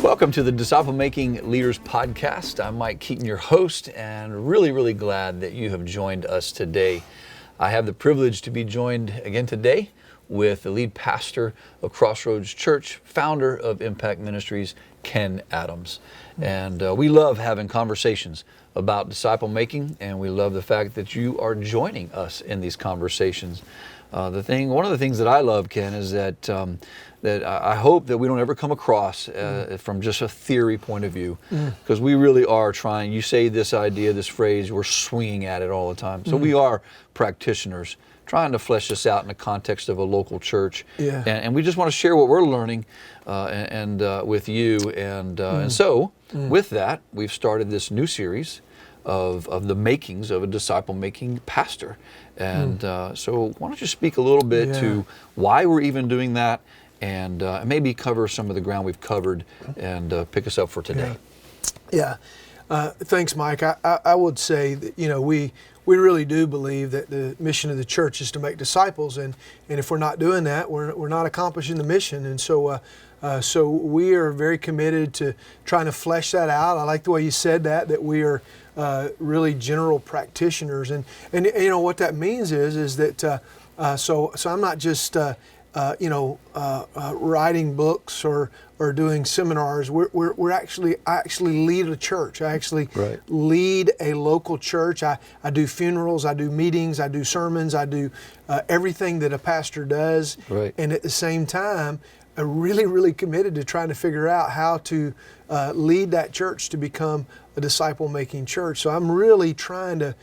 Welcome to the Disciple Making Leaders Podcast. I'm Mike Keaton, your host, and really glad that you have joined us today. I have the privilege to be joined again today with the lead pastor of Crossroads Church, founder of Impact Ministries, Ken Adams. And we love having conversations about disciple making, and we love the fact that you are joining us in these conversations. One of the things that I love, Ken, is that I hope that we don't ever come across from just a theory point of view, because we really are trying. You say this idea, this phrase, we're swinging at it all the time. So we are practitioners trying to flesh this out in the context of a local church, and we just want to share what we're learning with you. And so with that, we've started this new series of the makings of a disciple-making pastor. And so why don't you speak a little bit to why we're even doing that, and maybe cover some of the ground we've covered and pick us up for today. Thanks, Mike. I would say that, we really do believe that the mission of the church is to make disciples, and if we're not doing that, we're not accomplishing the mission. And so we are very committed to trying to flesh that out. I like the way you said that we are really general practitioners, and what that means is that so I'm not just writing books or doing seminars. I actually lead a church. I actually lead a local church. I do funerals, I do meetings, I do sermons, I do everything that a pastor does. And at the same time, I'm really committed to trying to figure out how to lead that church to become a disciple-making church. So I'm really trying to,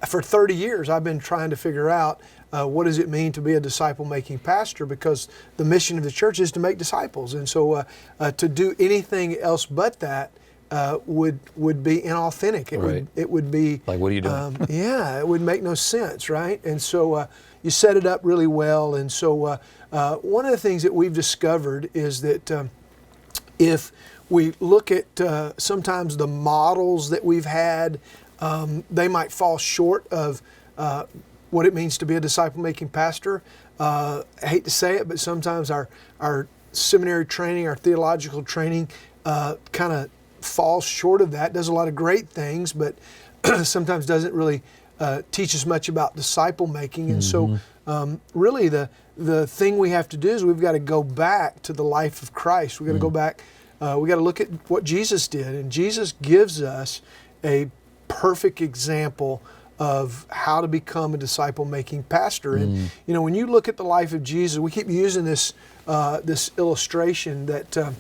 for 30 years, I've been trying to figure out what does it mean to be a disciple-making pastor, because the mission of the church is to make disciples. And so to do anything else but that would be inauthentic. It would be like, what are you doing? It would make no sense, right? And so you set it up really well. And so one of the things that we've discovered is that if we look at sometimes the models that we've had, they might fall short of what it means to be a disciple-making pastor. I hate to say it, but sometimes our seminary training, our theological training kind of falls short of that. Does a lot of great things, but sometimes doesn't really teach us much about disciple-making. And so really the thing we have to do is we've got to go back to the life of Christ. We've got to go back, we got to look at what Jesus did. And Jesus gives us a perfect example of how to become a disciple-making pastor. And when you look at the life of Jesus, we keep using this illustration, that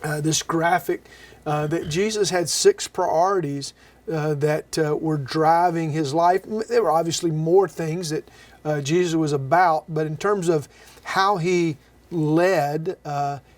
this graphic, that Jesus had 6 priorities that were driving his life. There were obviously more things that Jesus was about, but in terms of how he led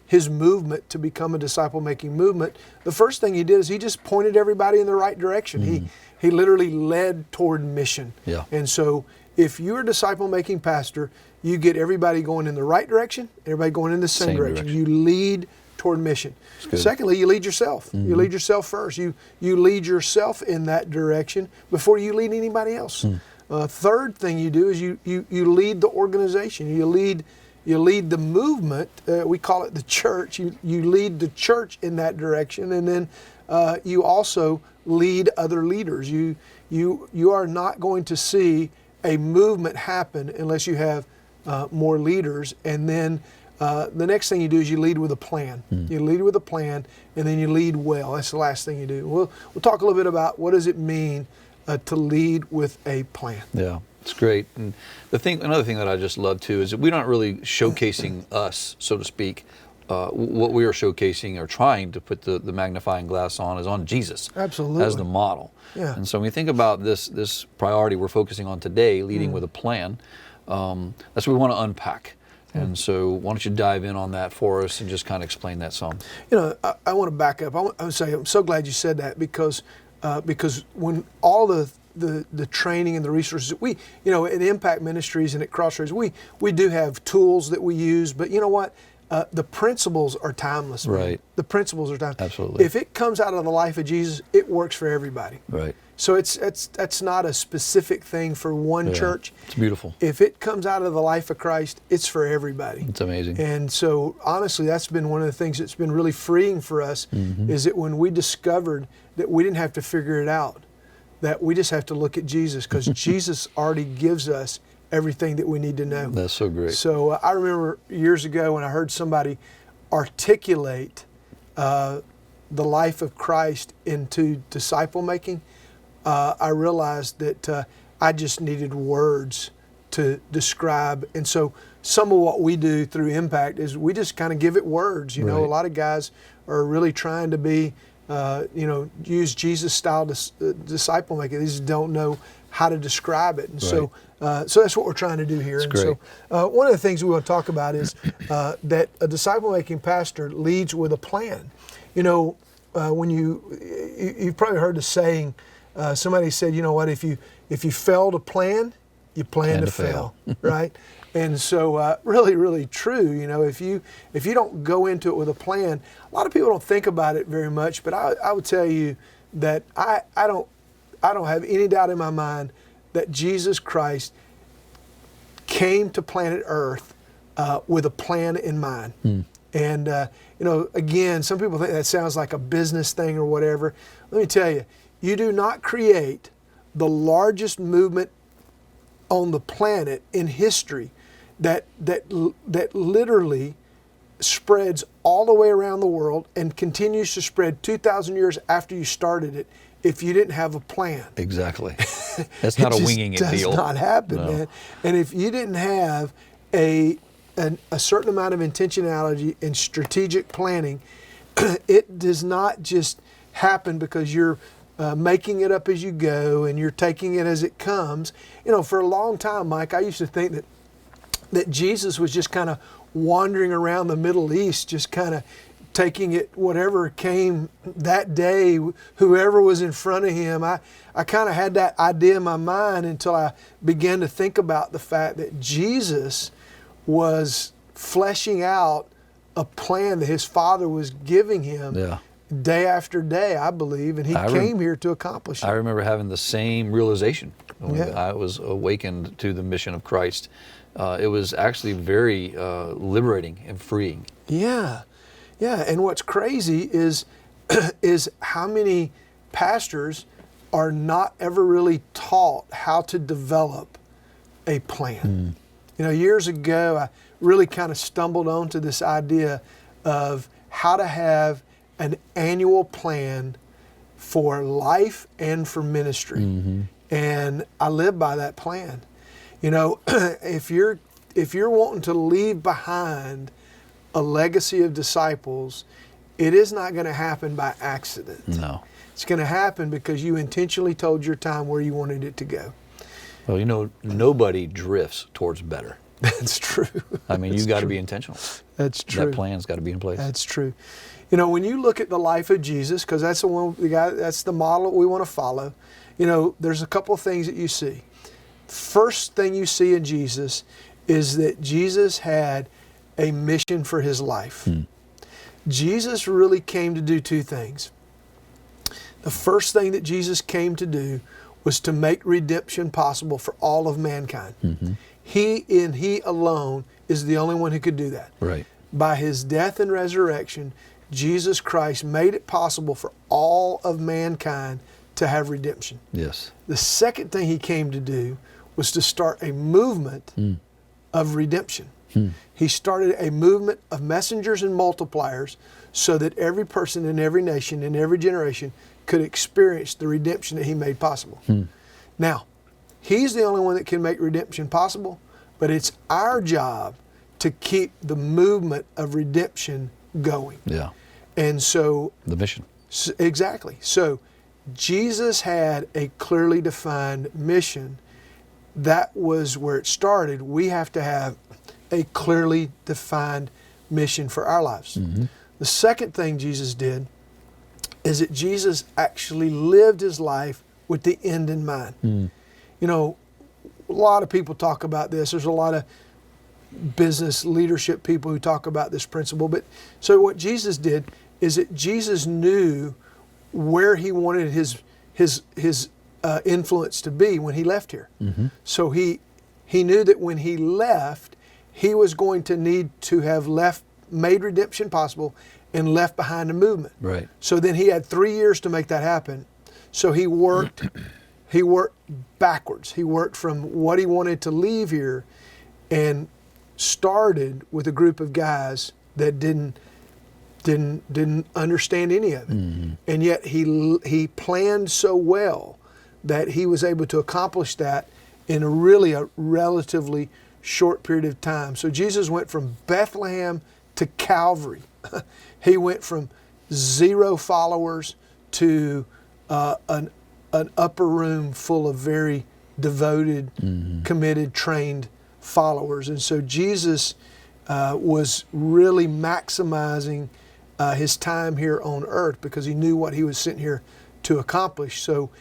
his movement to become a disciple-making movement, the first thing he did is he just pointed everybody in the right direction. He literally led toward mission. And so if you're a disciple-making pastor, you get everybody going in the right direction, everybody going in the same direction. You lead toward mission. Secondly, you lead yourself. You lead yourself first. You lead yourself in that direction before you lead anybody else. Third thing you do is you lead the organization. You lead the movement. We call it the church. You lead the church in that direction, and then you also lead other leaders. You are not going to see a movement happen unless you have more leaders. And then the next thing you do is you lead with a plan. You lead with a plan, and then you lead well. That's the last thing you do. We'll talk a little bit about what does it mean to lead with a plan. Yeah, it's great. And another thing that I just love too is that we're not really showcasing us, so to speak. What we are showcasing or trying to put the magnifying glass on is on Jesus. Absolutely. As the model. And so when you think about this priority we're focusing on today, leading with a plan, that's what we want to unpack. And so why don't you dive in on that for us and just kind of explain that some. I want to back up. I want to say I'm so glad you said that, because when all the training and the resources we, at Impact Ministries and at Crossroads, we do have tools that we use, but you know what? the principles are timeless. Man. Right. The principles are timeless. Absolutely. If it comes out of the life of Jesus, it works for everybody. Right. So that's not a specific thing for one Yeah. church. It's beautiful. If it comes out of the life of Christ, it's for everybody. It's amazing. And so, honestly, that's been one of the things that's been really freeing for us, is that when we discovered that we didn't have to figure it out, that we just have to look at Jesus, because Jesus already gives us everything that we need to know. That's so great. So I remember years ago when I heard somebody articulate the life of Christ into disciple making, I realized that I just needed words to describe. And so some of what we do through Impact is we just kind of give it words. You know, Right. a lot of guys are really trying to be, use Jesus style disciple making. They just don't know how to describe it. And so that's what we're trying to do here. That's and great. so one of the things we want to talk about is that a disciple making pastor leads with a plan. You know, when you've probably heard the saying, somebody said, you know what, if you fail to plan, you plan to fail, right? And so really, really true. You know, if you don't go into it with a plan, a lot of people don't think about it very much, but I would tell you that I don't have any doubt in my mind that Jesus Christ came to planet Earth with a plan in mind. And, again, some people think that sounds like a business thing or whatever. Let me tell you, you do not create the largest movement on the planet in history that literally spreads all the way around the world and continues to spread 2,000 years after you started it if you didn't have a plan. Exactly. That's not a winging it deal. It does not happen, No. man. And if you didn't have a certain amount of intentionality and strategic planning, it does not just happen because you're making it up as you go and you're taking it as it comes. You know, for a long time, Mike, I used to think that Jesus was just kind of wandering around the Middle East, just kind of taking it whatever came that day, whoever was in front of him. I kind of had that idea in my mind until I began to think about the fact that Jesus was fleshing out a plan that his Father was giving him. Yeah. Day after day, I believe, and he came here to accomplish it. I remember having the same realization when Yeah. I was awakened to the mission of Christ. It was actually very liberating and freeing. Yeah, and what's crazy is how many pastors are not ever really taught how to develop a plan. You know, years ago, I really kind of stumbled onto this idea of how to have an annual plan for life and for ministry. And I live by that plan. You know, if you're wanting to leave behind a legacy of disciples, it is not going to happen by accident. No. It's going to happen because you intentionally told your time where you wanted it to go. Well, you know, nobody drifts towards better. That's true. I mean, you got to be intentional. That's true. That plan's got to be in place. That's true. You know, when you look at the life of Jesus, because that's that's the model that we want to follow. You know, there's a couple of things that you see. First thing you see in Jesus is that Jesus had a mission for his life. Jesus really came to do two things. The first thing that Jesus came to do was to make redemption possible for all of mankind. He and he alone is the only one who could do that. Right. By his death and resurrection, Jesus Christ made it possible for all of mankind to have redemption. Yes. The second thing he came to do was to start a movement of redemption. He started a movement of messengers and multipliers so that every person in every nation, in every generation, could experience the redemption that he made possible. Now, he's the only one that can make redemption possible, but it's our job to keep the movement of redemption going. Yeah. And so, The mission. exactly. So, Jesus had a clearly defined mission. That was where it started. We have to have a clearly defined mission for our lives. The second thing Jesus did is that Jesus actually lived his life with the end in mind. You know, a lot of people talk about this. There's a lot of business leadership people who talk about this principle. But so what Jesus did is that Jesus knew where he wanted his influence to be when he left here. So he knew that when he left, he was going to need to have made redemption possible and left behind a movement. Right. So then he had 3 years to make that happen. So he worked backwards. He worked from what he wanted to leave here and started with a group of guys that didn't understand any of it. And yet he planned so well that he was able to accomplish that in a relatively short period of time. So Jesus went from Bethlehem to Calvary. He went from 0 followers to an upper room full of very devoted, committed, trained followers. And so Jesus was really maximizing his time here on earth because he knew what he was sent here to accomplish. So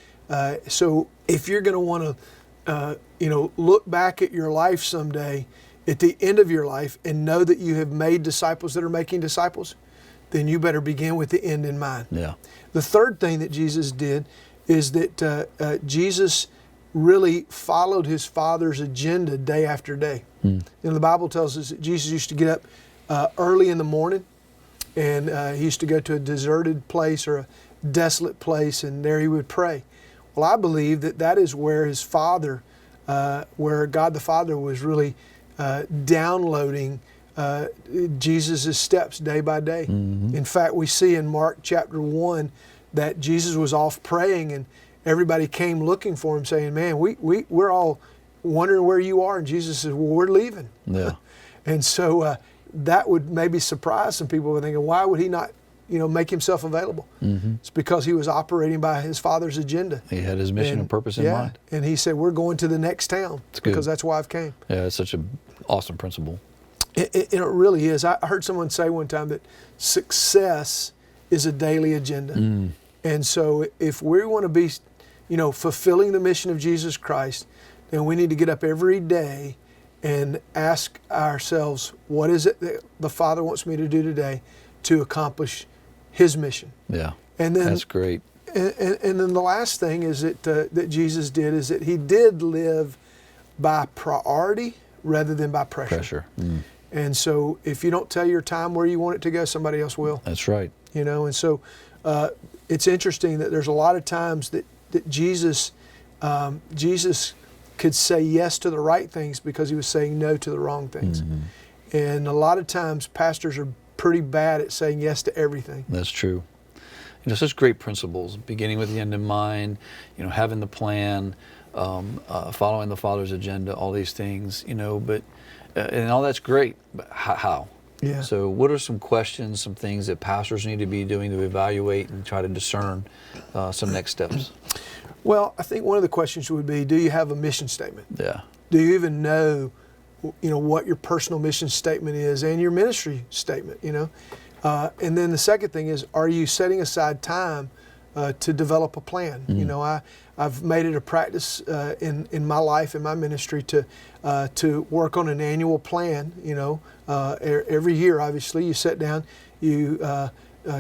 if you're going to want to look back at your life someday, at the end of your life, and know that you have made disciples that are making disciples, then you better begin with the end in mind. Yeah. The third thing that Jesus did is that Jesus really followed his Father's agenda day after day. The Bible tells us that Jesus used to get up early in the morning, and he used to go to a deserted place or a desolate place, and there he would pray. Well, I believe that is where his Father, where God the Father was really downloading Jesus' steps day by day. In fact, we see in Mark chapter 1 that Jesus was off praying, and everybody came looking for him saying, man, we're all wondering where you are. And Jesus says, well, we're leaving. Yeah. And so that would maybe surprise some people thinking, why would he not make himself available? It's because he was operating by his Father's agenda. He had his mission and purpose in mind. And he said, we're going to the next town because that's why I've came. Yeah, it's such an awesome principle. It really is. I heard someone say one time that success is a daily agenda. And so if we want to be, fulfilling the mission of Jesus Christ, then we need to get up every day and ask ourselves, what is it that the Father wants me to do today to accomplish his mission? Yeah, and then, that's great. And then the last thing is that Jesus did is that he did live by priority rather than by pressure. And so if you don't tell your time where you want it to go, somebody else will. That's right. And so it's interesting that there's a lot of times that Jesus could say yes to the right things because he was saying no to the wrong things. And a lot of times pastors are pretty bad at saying yes to everything. That's true. Such great principles, beginning with the end in mind, having the plan, following the Father's agenda, all these things, but and all that's great, but how? Yeah. So what are some questions, some things that pastors need to be doing to evaluate and try to discern some next steps? Well, I think one of the questions would be, do you have a mission statement? Yeah. Do you even know, what your personal mission statement is and your ministry statement, And then the second thing is, are you setting aside time to develop a plan? I've made it a practice in my life, in my ministry, to work on an annual plan. Every year, obviously, you sit down, you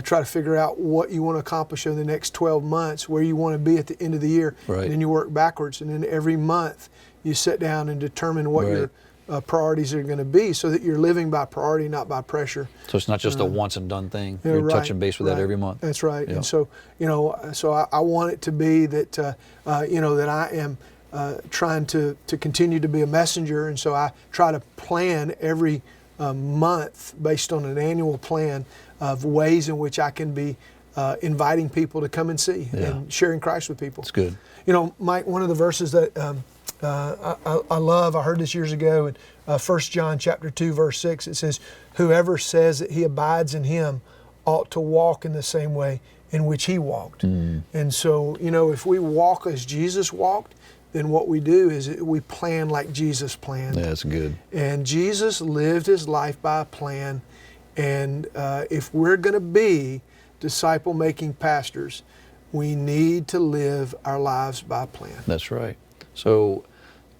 try to figure out what you want to accomplish in the next 12 months, where you want to be at the end of the year, right. And then you work backwards, and then every month you sit down and determine what your priorities are going to be, so that you're living by priority, not by pressure. So it's not just a once and done thing. You're touching base with that every month. That's right. Yeah. And so, I want it to be that, that I am trying to continue to be a messenger. And so I try to plan every month based on an annual plan of ways in which I can be inviting people to come and see and sharing Christ with people. That's good. Mike, one of the verses that I love, I heard this years ago in 1 John chapter 2, verse 6, it says, whoever says that he abides in him ought to walk in the same way in which he walked. And so, if we walk as Jesus walked, then what we do is we plan like Jesus planned. Yeah, that's good. And Jesus lived his life by a plan. And if we're going to be disciple-making pastors, we need to live our lives by a plan. That's right. So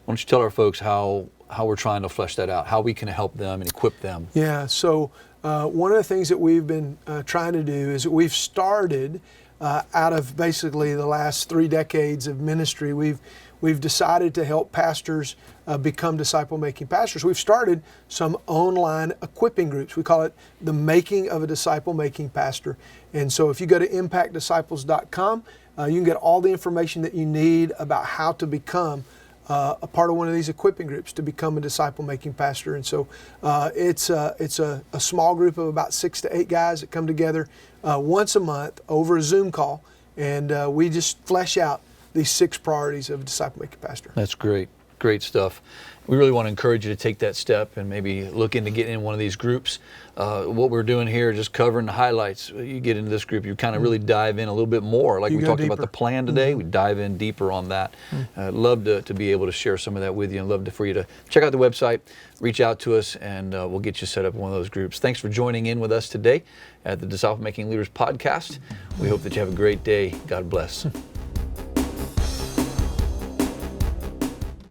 why don't you tell our folks how how we're trying to flesh that out, how we can help them and equip them. Yeah, so one of the things that we've been trying to do is that we've started out of basically the last 3 decades of ministry, we've decided to help pastors become disciple-making pastors. We've started some online equipping groups. We call it the Making of a Disciple-Making Pastor. And so if you go to impactdisciples.com, you can get all the information that you need about how to become a part of one of these equipping groups to become a disciple-making pastor. And so it's a small group of about 6 to 8 guys that come together once a month over a Zoom call, and we just flesh out these 6 priorities of a disciple-making pastor. That's great. Great stuff. We really want to encourage you to take that step and maybe look into getting in one of these groups. What we're doing here, just covering the highlights. You get into this group, you kind of really dive in a little bit more. Like we talked about the plan today, we dive in deeper on that. I'd love to be able to share some of that with you, and love for you to check out the website, reach out to us, and we'll get you set up in one of those groups. Thanks for joining in with us today at the Disciple Making Leaders Podcast. We hope that you have a great day. God bless.